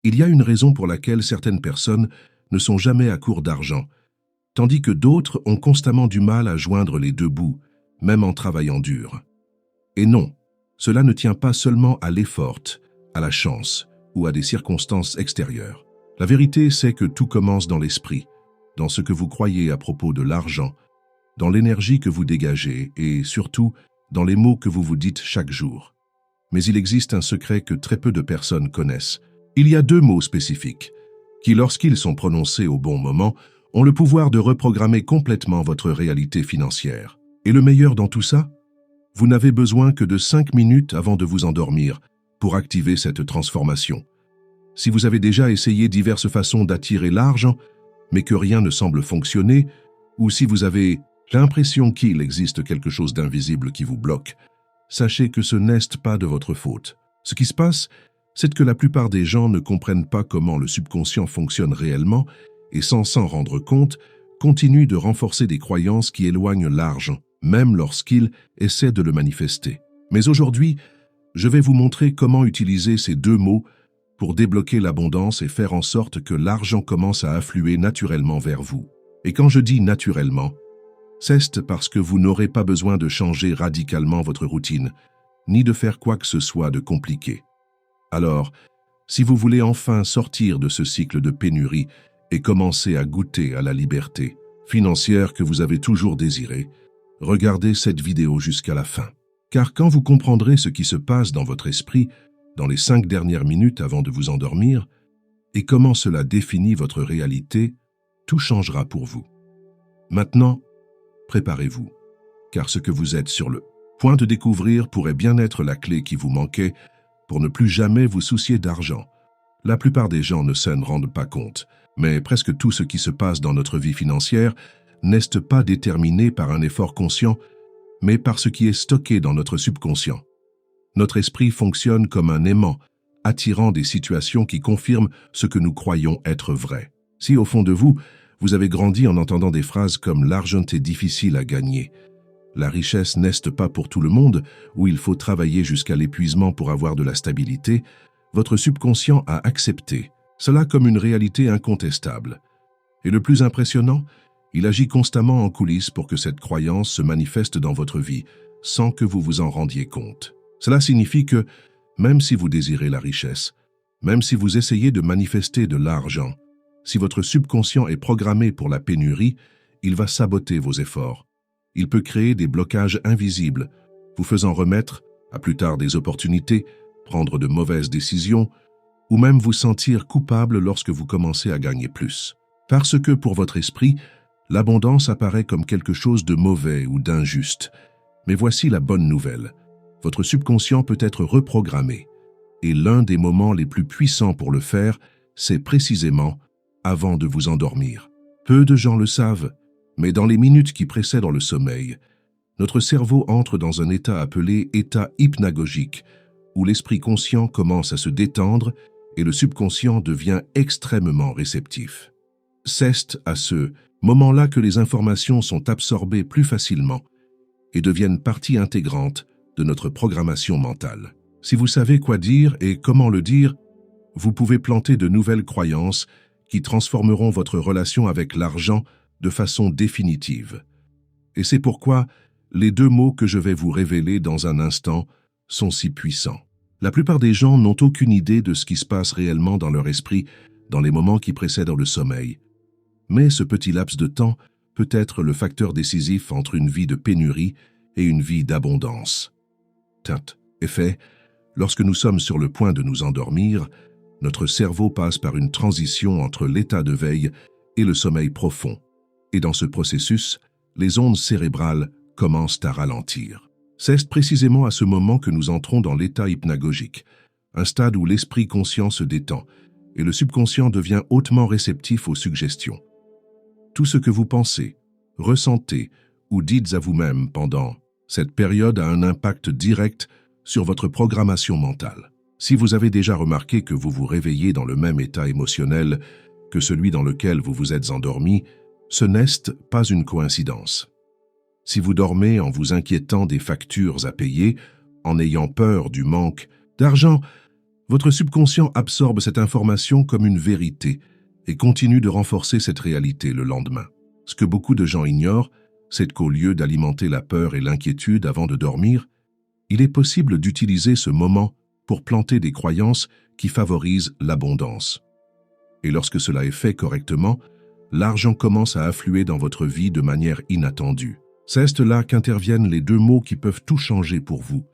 Il y a une raison pour laquelle certaines personnes ne sont jamais à court d'argent, tandis que d'autres ont constamment du mal à joindre les deux bouts, même en travaillant dur. Et non, cela ne tient pas seulement à l'effort, à la chance ou à des circonstances extérieures. La vérité, c'est que tout commence dans l'esprit, dans ce que vous croyez à propos de l'argent, dans l'énergie que vous dégagez et surtout dans les mots que vous vous dites chaque jour. Mais il existe un secret que très peu de personnes connaissent. Il y a deux mots spécifiques qui, lorsqu'ils sont prononcés au bon moment, ont le pouvoir de reprogrammer complètement votre réalité financière. Et le meilleur dans tout ça, vous n'avez besoin que de 5 minutes avant de vous endormir pour activer cette transformation. Si vous avez déjà essayé diverses façons d'attirer l'argent, mais que rien ne semble fonctionner, ou si vous avez l'impression qu'il existe quelque chose d'invisible qui vous bloque, sachez que ce n'est pas de votre faute. Ce qui se passe, c'est que la plupart des gens ne comprennent pas comment le subconscient fonctionne réellement et sans s'en rendre compte, continuent de renforcer des croyances qui éloignent l'argent, même lorsqu'ils essaient de le manifester. Mais aujourd'hui, je vais vous montrer comment utiliser ces deux mots pour débloquer l'abondance et faire en sorte que l'argent commence à affluer naturellement vers vous. Et quand je dis naturellement, c'est parce que vous n'aurez pas besoin de changer radicalement votre routine, ni de faire quoi que ce soit de compliqué. Alors, si vous voulez enfin sortir de ce cycle de pénurie et commencer à goûter à la liberté financière que vous avez toujours désirée, regardez cette vidéo jusqu'à la fin. Car quand vous comprendrez ce qui se passe dans votre esprit dans les 5 dernières minutes avant de vous endormir et comment cela définit votre réalité, tout changera pour vous. Maintenant, préparez-vous, car ce que vous êtes sur le point de découvrir pourrait bien être la clé qui vous manquait pour ne plus jamais vous soucier d'argent. La plupart des gens ne s'en rendent pas compte, mais presque tout ce qui se passe dans notre vie financière n'est pas déterminé par un effort conscient, mais par ce qui est stocké dans notre subconscient. Notre esprit fonctionne comme un aimant, attirant des situations qui confirment ce que nous croyons être vrai. Si au fond de vous, vous avez grandi en entendant des phrases comme « l'argent est difficile à gagner », la richesse n'est pas pour tout le monde, où il faut travailler jusqu'à l'épuisement pour avoir de la stabilité, votre subconscient a accepté cela comme une réalité incontestable. Et le plus impressionnant, il agit constamment en coulisses pour que cette croyance se manifeste dans votre vie, sans que vous vous en rendiez compte. Cela signifie que, même si vous désirez la richesse, même si vous essayez de manifester de l'argent, si votre subconscient est programmé pour la pénurie, il va saboter vos efforts. Il peut créer des blocages invisibles, vous faisant remettre, à plus tard, des opportunités, prendre de mauvaises décisions, ou même vous sentir coupable lorsque vous commencez à gagner plus. Parce que pour votre esprit, l'abondance apparaît comme quelque chose de mauvais ou d'injuste. Mais voici la bonne nouvelle. Votre subconscient peut être reprogrammé. Et l'un des moments les plus puissants pour le faire, c'est précisément avant de vous endormir. Peu de gens le savent, mais dans les minutes qui précèdent le sommeil, notre cerveau entre dans un état appelé état hypnagogique, où l'esprit conscient commence à se détendre et le subconscient devient extrêmement réceptif. C'est à ce moment-là que les informations sont absorbées plus facilement et deviennent partie intégrante de notre programmation mentale. Si vous savez quoi dire et comment le dire, vous pouvez planter de nouvelles croyances qui transformeront votre relation avec l'argent de façon définitive. Et c'est pourquoi les deux mots que je vais vous révéler dans un instant sont si puissants. La plupart des gens n'ont aucune idée de ce qui se passe réellement dans leur esprit dans les moments qui précèdent le sommeil. Mais ce petit laps de temps peut être le facteur décisif entre une vie de pénurie et une vie d'abondance. Effet, lorsque nous sommes sur le point de nous endormir, notre cerveau passe par une transition entre l'état de veille et le sommeil profond. Et dans ce processus, les ondes cérébrales commencent à ralentir. C'est précisément à ce moment que nous entrons dans l'état hypnagogique, un stade où l'esprit conscient se détend et le subconscient devient hautement réceptif aux suggestions. Tout ce que vous pensez, ressentez ou dites à vous-même pendant cette période a un impact direct sur votre programmation mentale. Si vous avez déjà remarqué que vous vous réveillez dans le même état émotionnel que celui dans lequel vous vous êtes endormi, ce n'est pas une coïncidence. Si vous dormez en vous inquiétant des factures à payer, en ayant peur du manque d'argent, Votre subconscient absorbe cette information comme une vérité et continue de renforcer cette réalité le lendemain. Ce que beaucoup de gens ignorent, c'est qu'au lieu d'alimenter la peur et l'inquiétude avant de dormir, il est possible d'utiliser ce moment pour planter des croyances qui favorisent l'abondance. Et lorsque cela est fait correctement, l'argent commence à affluer dans votre vie de manière inattendue. C'est là qu'interviennent les deux mots qui peuvent tout changer pour vous.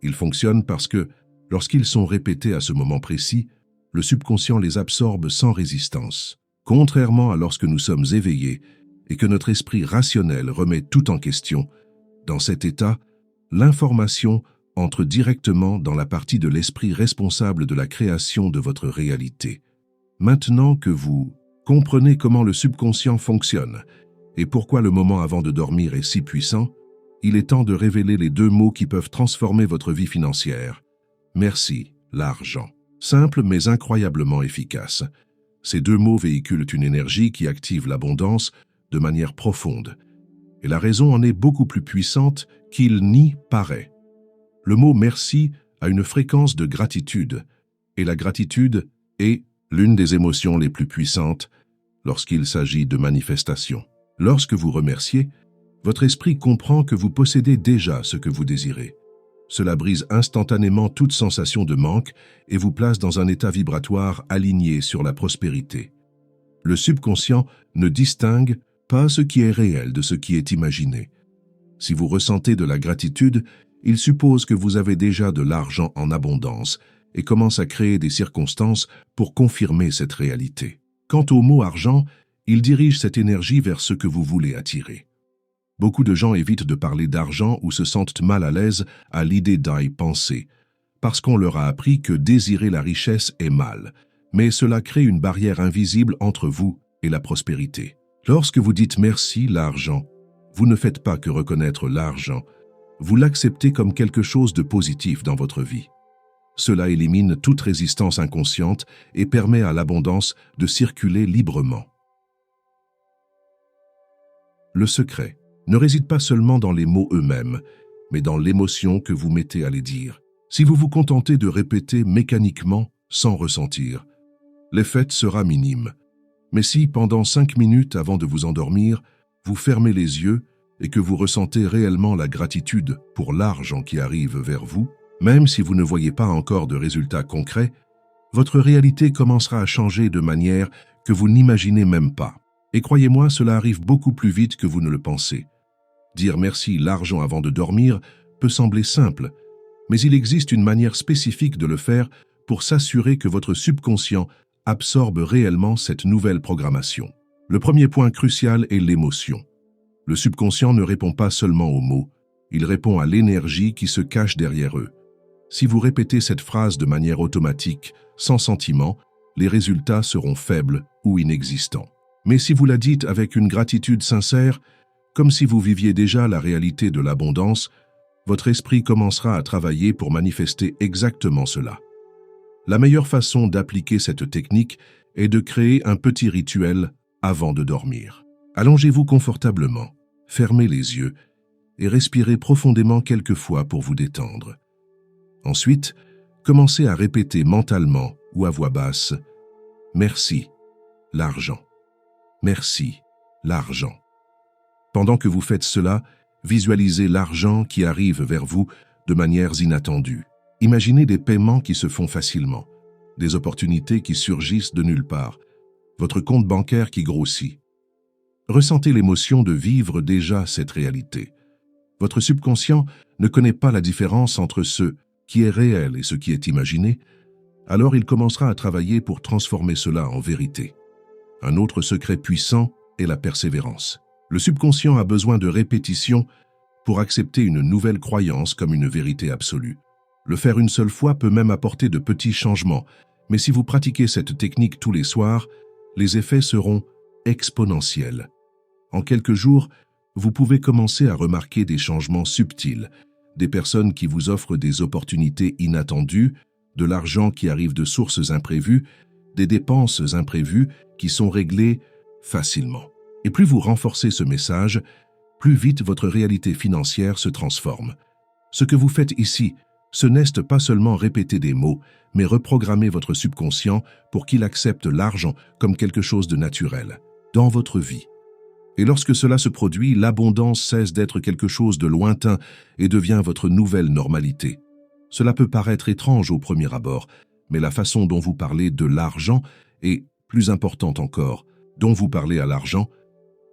Ils fonctionnent parce que, lorsqu'ils sont répétés à ce moment précis, le subconscient les absorbe sans résistance. Contrairement à lorsque nous sommes éveillés et que notre esprit rationnel remet tout en question, dans cet état, l'information entre directement dans la partie de l'esprit responsable de la création de votre réalité. Maintenant que vous comprenez comment le subconscient fonctionne et pourquoi le moment avant de dormir est si puissant, il est temps de révéler les deux mots qui peuvent transformer votre vie financière. Merci, l'argent. Simple mais incroyablement efficace. Ces deux mots véhiculent une énergie qui active l'abondance de manière profonde. Et la raison en est beaucoup plus puissante qu'il n'y paraît. Le mot « merci » a une fréquence de gratitude, et la gratitude est l'une des émotions les plus puissantes lorsqu'il s'agit de manifestation. Lorsque vous remerciez, votre esprit comprend que vous possédez déjà ce que vous désirez. Cela brise instantanément toute sensation de manque et vous place dans un état vibratoire aligné sur la prospérité. Le subconscient ne distingue pas ce qui est réel de ce qui est imaginé. Si vous ressentez de la gratitude, il suppose que vous avez déjà de l'argent en abondance et commence à créer des circonstances pour confirmer cette réalité. Quant au mot « argent », il dirige cette énergie vers ce que vous voulez attirer. Beaucoup de gens évitent de parler d'argent ou se sentent mal à l'aise à l'idée d'y penser, parce qu'on leur a appris que désirer la richesse est mal, mais cela crée une barrière invisible entre vous et la prospérité. Lorsque vous dites « merci, l'argent », vous ne faites pas que reconnaître l'argent, vous l'acceptez comme quelque chose de positif dans votre vie. Cela élimine toute résistance inconsciente et permet à l'abondance de circuler librement. Le secret ne réside pas seulement dans les mots eux-mêmes, mais dans l'émotion que vous mettez à les dire. Si vous vous contentez de répéter mécaniquement, sans ressentir, l'effet sera minime. Mais si, pendant 5 minutes avant de vous endormir, vous fermez les yeux et que vous ressentez réellement la gratitude pour l'argent qui arrive vers vous, même si vous ne voyez pas encore de résultats concrets, votre réalité commencera à changer de manière que vous n'imaginez même pas. Et croyez-moi, cela arrive beaucoup plus vite que vous ne le pensez. Dire merci l'argent avant de dormir peut sembler simple, mais il existe une manière spécifique de le faire pour s'assurer que votre subconscient absorbe réellement cette nouvelle programmation. Le premier point crucial est l'émotion. Le subconscient ne répond pas seulement aux mots, il répond à l'énergie qui se cache derrière eux. Si vous répétez cette phrase de manière automatique, sans sentiment, les résultats seront faibles ou inexistants. Mais si vous la dites avec une gratitude sincère, comme si vous viviez déjà la réalité de l'abondance, votre esprit commencera à travailler pour manifester exactement cela. La meilleure façon d'appliquer cette technique est de créer un petit rituel avant de dormir. Allongez-vous confortablement, fermez les yeux et respirez profondément quelques fois pour vous détendre. Ensuite, commencez à répéter mentalement ou à voix basse « Merci, l'argent. Merci, l'argent. » Pendant que vous faites cela, visualisez l'argent qui arrive vers vous de manières inattendues. Imaginez des paiements qui se font facilement, des opportunités qui surgissent de nulle part, votre compte bancaire qui grossit. Ressentez l'émotion de vivre déjà cette réalité. Votre subconscient ne connaît pas la différence entre ce qui est réel et ce qui est imaginé, alors il commencera à travailler pour transformer cela en vérité. Un autre secret puissant est la persévérance. Le subconscient a besoin de répétition pour accepter une nouvelle croyance comme une vérité absolue. Le faire une seule fois peut même apporter de petits changements, mais si vous pratiquez cette technique tous les soirs, les effets seront exponentiels. En quelques jours, vous pouvez commencer à remarquer des changements subtils, des personnes qui vous offrent des opportunités inattendues, de l'argent qui arrive de sources imprévues, des dépenses imprévues qui sont réglées facilement. Et plus vous renforcez ce message, plus vite votre réalité financière se transforme. Ce que vous faites ici, Ce n'est pas seulement répéter des mots, mais reprogrammer votre subconscient pour qu'il accepte l'argent comme quelque chose de naturel, dans votre vie. Et lorsque cela se produit, l'abondance cesse d'être quelque chose de lointain et devient votre nouvelle normalité. Cela peut paraître étrange au premier abord, mais la façon dont vous parlez de l'argent, et, plus importante encore, dont vous parlez à l'argent,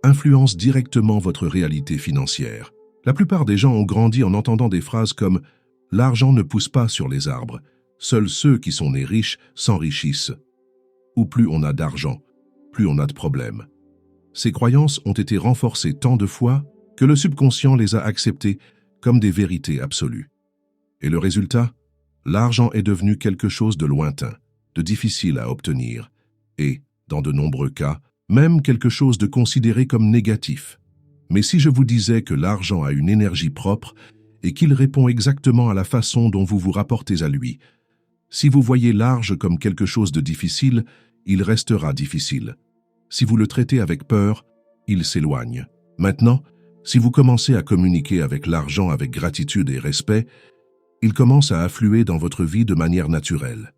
influence directement votre réalité financière. La plupart des gens ont grandi en entendant des phrases comme « l'argent ne pousse pas sur les arbres, seuls ceux qui sont nés riches s'enrichissent » ou « plus on a d'argent, plus on a de problèmes ». Ces croyances ont été renforcées tant de fois que le subconscient les a acceptées comme des vérités absolues. Et le résultat? L'argent est devenu quelque chose de lointain, de difficile à obtenir, et, dans de nombreux cas, même quelque chose de considéré comme négatif. Mais si je vous disais que l'argent a une énergie propre et qu'il répond exactement à la façon dont vous vous rapportez à lui, si vous voyez l'argent comme quelque chose de difficile, il restera difficile. Si vous le traitez avec peur, il s'éloigne. Maintenant, si vous commencez à communiquer avec l'argent avec gratitude et respect, il commence à affluer dans votre vie de manière naturelle.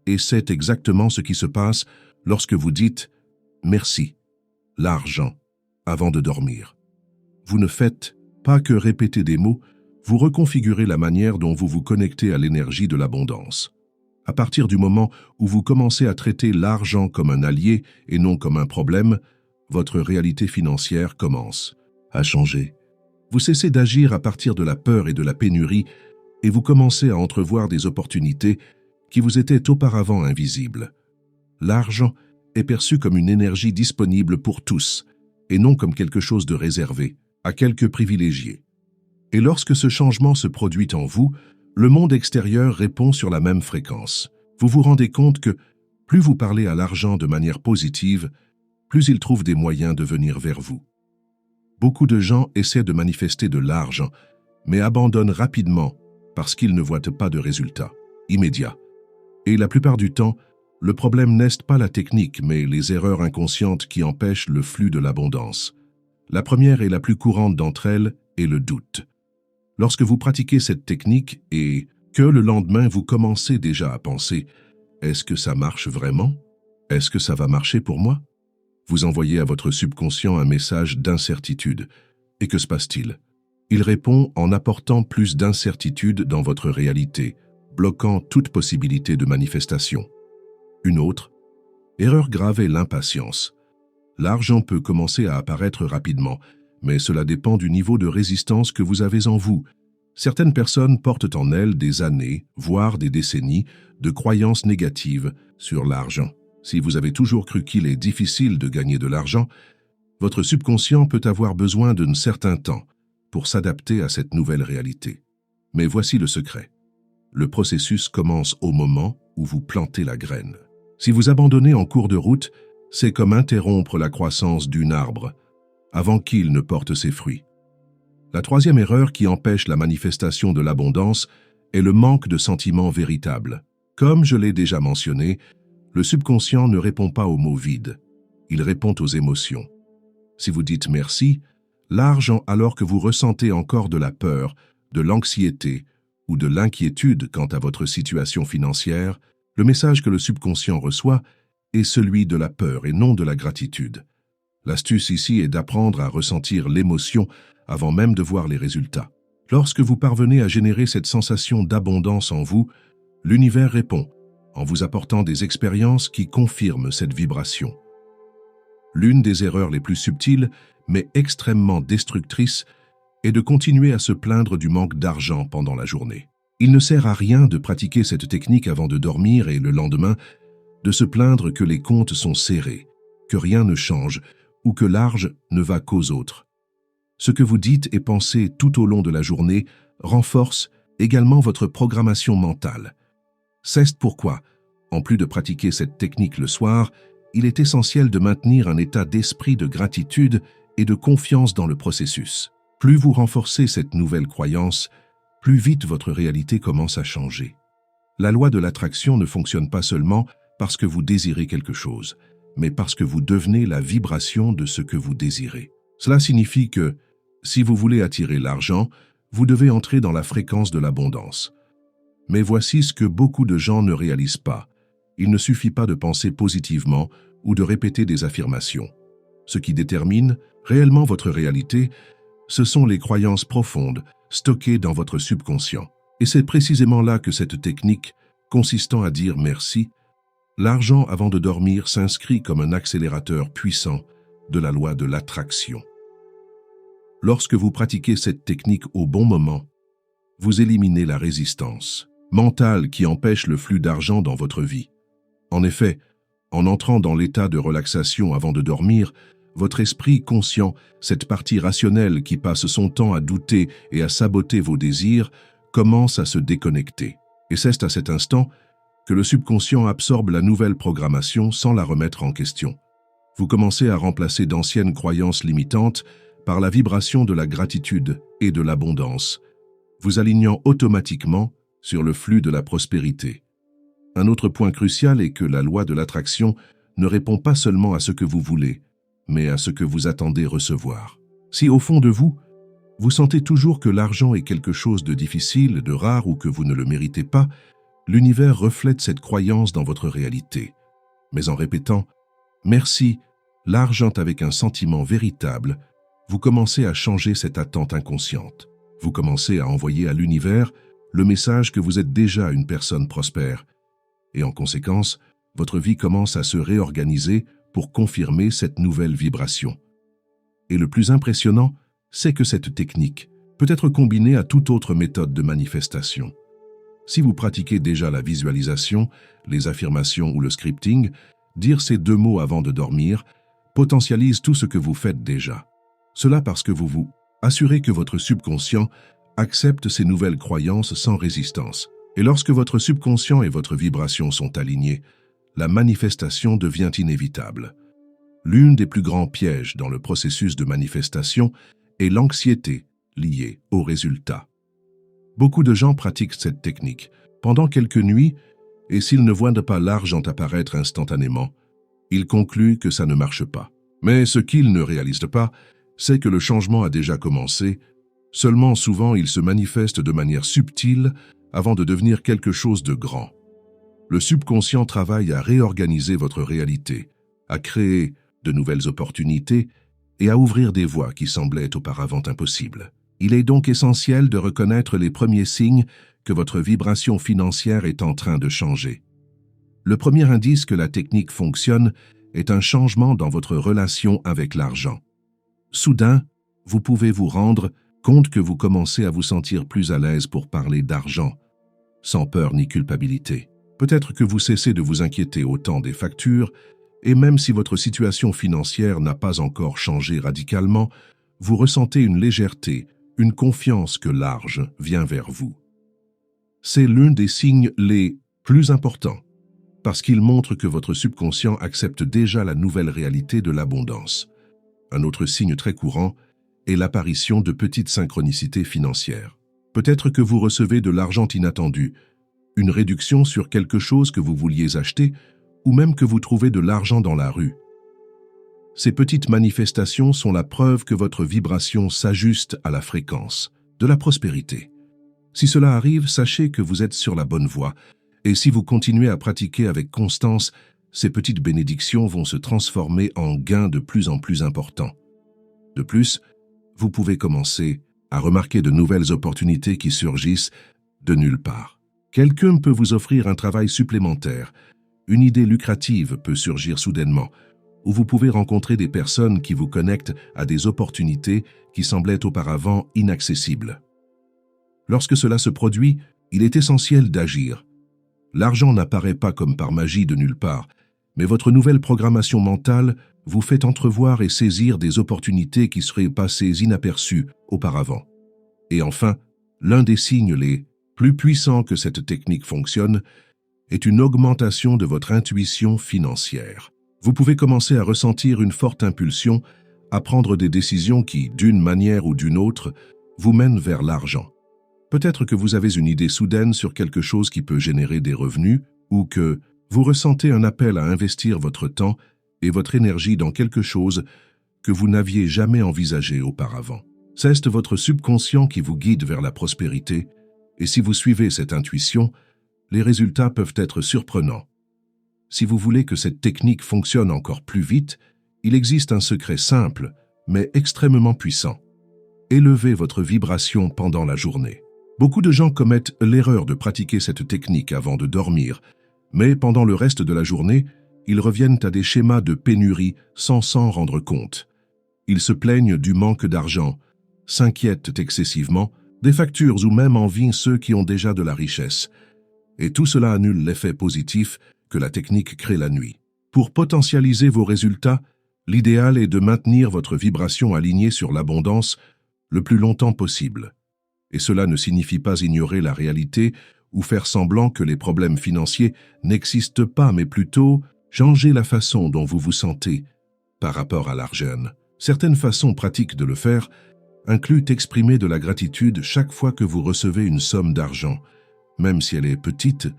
Et c'est exactement ce qui se passe lorsque vous dites « merci, l'argent » avant de dormir. Vous ne faites pas que répéter des mots, vous reconfigurez la manière dont vous vous connectez à l'énergie de l'abondance. À partir du moment où vous commencez à traiter l'argent comme un allié et non comme un problème, votre réalité financière commence à changer. Vous cessez d'agir à partir de la peur et de la pénurie et vous commencez à entrevoir des opportunités qui vous étaient auparavant invisibles. L'argent est perçu comme une énergie disponible pour tous et non comme quelque chose de réservé à quelques privilégiés. Et lorsque ce changement se produit en vous, le monde extérieur répond sur la même fréquence. Vous vous rendez compte que plus vous parlez à l'argent de manière positive, plus il trouve des moyens de venir vers vous. Beaucoup de gens essaient de manifester de l'argent, mais abandonnent rapidement parce qu'ils ne voient pas de résultats immédiats. Et la plupart du temps, le problème n'est pas la technique, mais les erreurs inconscientes qui empêchent le flux de l'abondance. La première et la plus courante d'entre elles est le doute. Lorsque vous pratiquez cette technique et que le lendemain vous commencez déjà à penser « Est-ce que ça marche vraiment? Est-ce que ça va marcher pour moi ?» Vous envoyez à votre subconscient un message d'incertitude. Et que se passe-t-il? Il répond en apportant plus d'incertitude dans votre réalité, bloquant toute possibilité de manifestation. Une autre erreur grave est l'impatience. L'argent peut commencer à apparaître rapidement, mais cela dépend du niveau de résistance que vous avez en vous. Certaines personnes portent en elles des années, voire des décennies, de croyances négatives sur l'argent. Si vous avez toujours cru qu'il est difficile de gagner de l'argent, votre subconscient peut avoir besoin d'un certain temps pour s'adapter à cette nouvelle réalité. Mais voici le secret. Le processus commence au moment où vous plantez la graine. Si vous abandonnez en cours de route, c'est comme interrompre la croissance d'un arbre avant qu'il ne porte ses fruits. La troisième erreur qui empêche la manifestation de l'abondance est le manque de sentiments véritables. Comme je l'ai déjà mentionné, le subconscient ne répond pas aux mots vides, il répond aux émotions. Si vous dites merci, l'argent alors que vous ressentez encore de la peur, de l'anxiété ou de l'inquiétude quant à votre situation financière, le message que le subconscient reçoit est celui de la peur et non de la gratitude. L'astuce ici est d'apprendre à ressentir l'émotion avant même de voir les résultats. Lorsque vous parvenez à générer cette sensation d'abondance en vous, l'univers répond en vous apportant des expériences qui confirment cette vibration. L'une des erreurs les plus subtiles, mais extrêmement destructrices, est de continuer à se plaindre du manque d'argent pendant la journée. Il ne sert à rien de pratiquer cette technique avant de dormir et le lendemain, de se plaindre que les comptes sont serrés, que rien ne change ou que l'argent ne va qu'aux autres. Ce que vous dites et pensez tout au long de la journée renforce également votre programmation mentale. C'est pourquoi, en plus de pratiquer cette technique le soir, il est essentiel de maintenir un état d'esprit de gratitude et de confiance dans le processus. Plus vous renforcez cette nouvelle croyance, plus vite votre réalité commence à changer. La loi de l'attraction ne fonctionne pas seulement parce que vous désirez quelque chose, mais parce que vous devenez la vibration de ce que vous désirez. Cela signifie que, si vous voulez attirer l'argent, vous devez entrer dans la fréquence de l'abondance. Mais voici ce que beaucoup de gens ne réalisent pas. Il ne suffit pas de penser positivement ou de répéter des affirmations. Ce qui détermine réellement votre réalité, ce sont les croyances profondes stockées dans votre subconscient. Et c'est précisément là que cette technique, consistant à dire merci, l'argent avant de dormir s'inscrit comme un accélérateur puissant de la loi de l'attraction. Lorsque vous pratiquez cette technique au bon moment, vous éliminez la résistance mentale qui empêche le flux d'argent dans votre vie. En effet, en entrant dans l'état de relaxation avant de dormir, votre esprit conscient, cette partie rationnelle qui passe son temps à douter et à saboter vos désirs, commence à se déconnecter. Et c'est à cet instant que le subconscient absorbe la nouvelle programmation sans la remettre en question. Vous commencez à remplacer d'anciennes croyances limitantes par la vibration de la gratitude et de l'abondance, vous alignant automatiquement sur le flux de la prospérité. Un autre point crucial est que la loi de l'attraction ne répond pas seulement à ce que vous voulez, mais à ce que vous attendez recevoir. Si au fond de vous, vous sentez toujours que l'argent est quelque chose de difficile, de rare ou que vous ne le méritez pas, l'univers reflète cette croyance dans votre réalité. Mais en répétant « Merci, l'argent » avec un sentiment véritable, vous commencez à changer cette attente inconsciente. Vous commencez à envoyer à l'univers le message que vous êtes déjà une personne prospère. Et en conséquence, votre vie commence à se réorganiser pour confirmer cette nouvelle vibration. Et le plus impressionnant, c'est que cette technique peut être combinée à toute autre méthode de manifestation. Si vous pratiquez déjà la visualisation, les affirmations ou le scripting, dire ces 2 mots avant de dormir potentialise tout ce que vous faites déjà. Cela parce que vous vous assurez que votre subconscient accepte ces nouvelles croyances sans résistance. Et lorsque votre subconscient et votre vibration sont alignés, la manifestation devient inévitable. L'une des plus grands pièges dans le processus de manifestation est l'anxiété liée au résultat. Beaucoup de gens pratiquent cette technique pendant quelques nuits et s'ils ne voient pas l'argent apparaître instantanément, ils concluent que ça ne marche pas. Mais ce qu'ils ne réalisent pas, c'est que le changement a déjà commencé, seulement souvent il se manifeste de manière subtile avant de devenir quelque chose de grand. Le subconscient travaille à réorganiser votre réalité, à créer de nouvelles opportunités et à ouvrir des voies qui semblaient auparavant impossibles. Il est donc essentiel de reconnaître les premiers signes que votre vibration financière est en train de changer. Le premier indice que la technique fonctionne est un changement dans votre relation avec l'argent. Soudain, vous pouvez vous rendre compte que vous commencez à vous sentir plus à l'aise pour parler d'argent, sans peur ni culpabilité. Peut-être que vous cessez de vous inquiéter autant des factures, et même si votre situation financière n'a pas encore changé radicalement, vous ressentez une légèreté, une confiance que l'argent vient vers vous. C'est l'un des signes les plus importants, parce qu'il montre que votre subconscient accepte déjà la nouvelle réalité de l'abondance. Un autre signe très courant est l'apparition de petites synchronicités financières. Peut-être que vous recevez de l'argent inattendu, une réduction sur quelque chose que vous vouliez acheter, ou même que vous trouvez de l'argent dans la rue. Ces petites manifestations sont la preuve que votre vibration s'ajuste à la fréquence de la prospérité. Si cela arrive, sachez que vous êtes sur la bonne voie, et si vous continuez à pratiquer avec constance, ces petites bénédictions vont se transformer en gains de plus en plus importants. De plus, vous pouvez commencer à remarquer de nouvelles opportunités qui surgissent de nulle part. Quelqu'un peut vous offrir un travail supplémentaire, une idée lucrative peut surgir soudainement, ou vous pouvez rencontrer des personnes qui vous connectent à des opportunités qui semblaient auparavant inaccessibles. Lorsque cela se produit, il est essentiel d'agir. L'argent n'apparaît pas comme par magie de nulle part, mais votre nouvelle programmation mentale vous fait entrevoir et saisir des opportunités qui seraient passées inaperçues auparavant. Et enfin, l'un des signes les plus puissants que cette technique fonctionne est une augmentation de votre intuition financière. Vous pouvez commencer à ressentir une forte impulsion à prendre des décisions qui, d'une manière ou d'une autre, vous mènent vers l'argent. Peut-être que vous avez une idée soudaine sur quelque chose qui peut générer des revenus ou que vous ressentez un appel à investir votre temps et votre énergie dans quelque chose que vous n'aviez jamais envisagé auparavant. C'est votre subconscient qui vous guide vers la prospérité Et si vous suivez cette intuition, les résultats peuvent être surprenants. Si vous voulez que cette technique fonctionne encore plus vite, il existe un secret simple, mais extrêmement puissant. Élevez votre vibration pendant la journée. Beaucoup de gens commettent l'erreur de pratiquer cette technique avant de dormir, mais pendant le reste de la journée, ils reviennent à des schémas de pénurie sans s'en rendre compte. Ils se plaignent du manque d'argent, s'inquiètent excessivement, des factures ou même envient ceux qui ont déjà de la richesse. Et tout cela annule l'effet positif que la technique crée la nuit. Pour potentialiser vos résultats, l'idéal est de maintenir votre vibration alignée sur l'abondance le plus longtemps possible. Et cela ne signifie pas ignorer la réalité ou faire semblant que les problèmes financiers n'existent pas, mais plutôt changer la façon dont vous vous sentez par rapport à l'argent. Certaines façons pratiques de le faire incluent exprimer de la gratitude chaque fois que vous recevez une somme d'argent, même si elle est petite,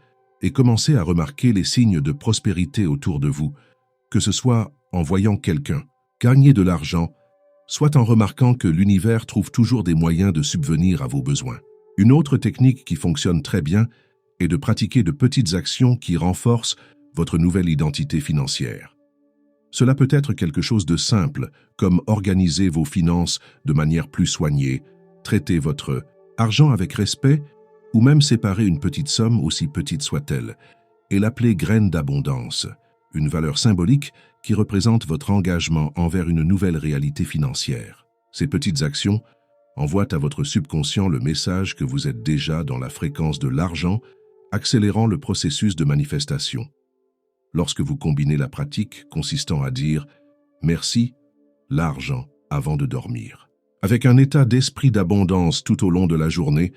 et commencer à remarquer les signes de prospérité autour de vous, que ce soit en voyant quelqu'un gagner de l'argent, soit en remarquant que l'univers trouve toujours des moyens de subvenir à vos besoins. Une autre technique qui fonctionne très bien est de pratiquer de petites actions qui renforcent votre nouvelle identité financière. Cela peut être quelque chose de simple, comme organiser vos finances de manière plus soignée, traiter votre argent avec respect, ou même séparer une petite somme, aussi petite soit-elle, et l'appeler graine d'abondance, une valeur symbolique qui représente votre engagement envers une nouvelle réalité financière. Ces petites actions envoient à votre subconscient le message que vous êtes déjà dans la fréquence de l'argent, accélérant le processus de manifestation. Lorsque vous combinez la pratique consistant à dire « merci, l'argent » avant de dormir, avec un état d'esprit d'abondance tout au long de la journée,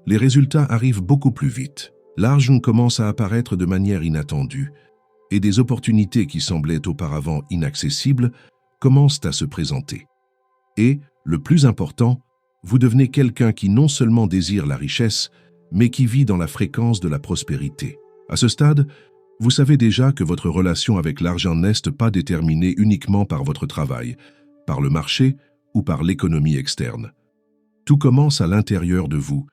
les résultats arrivent beaucoup plus vite. L'argent commence à apparaître de manière inattendue, et des opportunités qui semblaient auparavant inaccessibles commencent à se présenter. Et, le plus important, vous devenez quelqu'un qui non seulement désire la richesse, mais qui vit dans la fréquence de la prospérité. À ce stade, vous savez déjà que votre relation avec l'argent n'est pas déterminée uniquement par votre travail, par le marché ou par l'économie externe. Tout commence à l'intérieur de vous,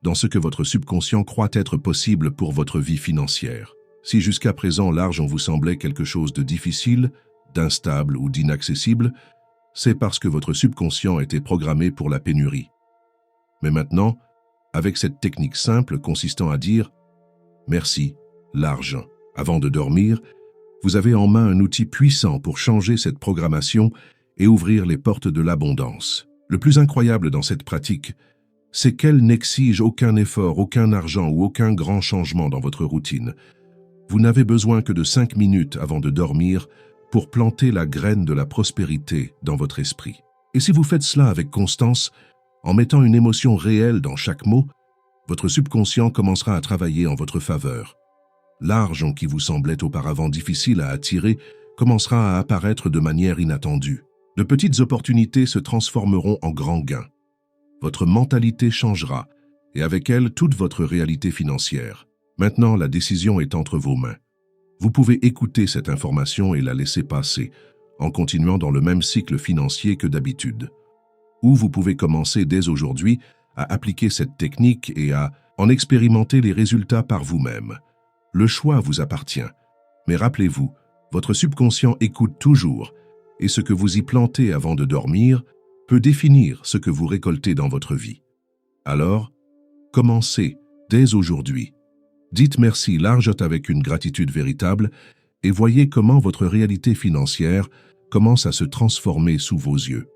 dans ce que votre subconscient croit être possible pour votre vie financière. Si jusqu'à présent l'argent vous semblait quelque chose de difficile, d'instable ou d'inaccessible, c'est parce que votre subconscient était programmé pour la pénurie. Mais maintenant, avec cette technique simple consistant à dire « merci, l'argent », avant de dormir, vous avez en main un outil puissant pour changer cette programmation et ouvrir les portes de l'abondance. Le plus incroyable dans cette pratique, c'est qu'elle n'exige aucun effort, aucun argent ou aucun grand changement dans votre routine. Vous n'avez besoin que de 5 minutes avant de dormir pour planter la graine de la prospérité dans votre esprit. Et si vous faites cela avec constance, en mettant une émotion réelle dans chaque mot, votre subconscient commencera à travailler en votre faveur. L'argent qui vous semblait auparavant difficile à attirer commencera à apparaître de manière inattendue. De petites opportunités se transformeront en grands gains. Votre mentalité changera, et avec elle toute votre réalité financière. Maintenant, la décision est entre vos mains. Vous pouvez écouter cette information et la laisser passer, en continuant dans le même cycle financier que d'habitude. Ou vous pouvez commencer dès aujourd'hui à appliquer cette technique et à en expérimenter les résultats par vous-même. Le choix vous appartient. Mais rappelez-vous, votre subconscient écoute toujours, et ce que vous y plantez avant de dormir peut définir ce que vous récoltez dans votre vie. Alors, commencez dès aujourd'hui. Dites merci l'argent avec une gratitude véritable et voyez comment votre réalité financière commence à se transformer sous vos yeux.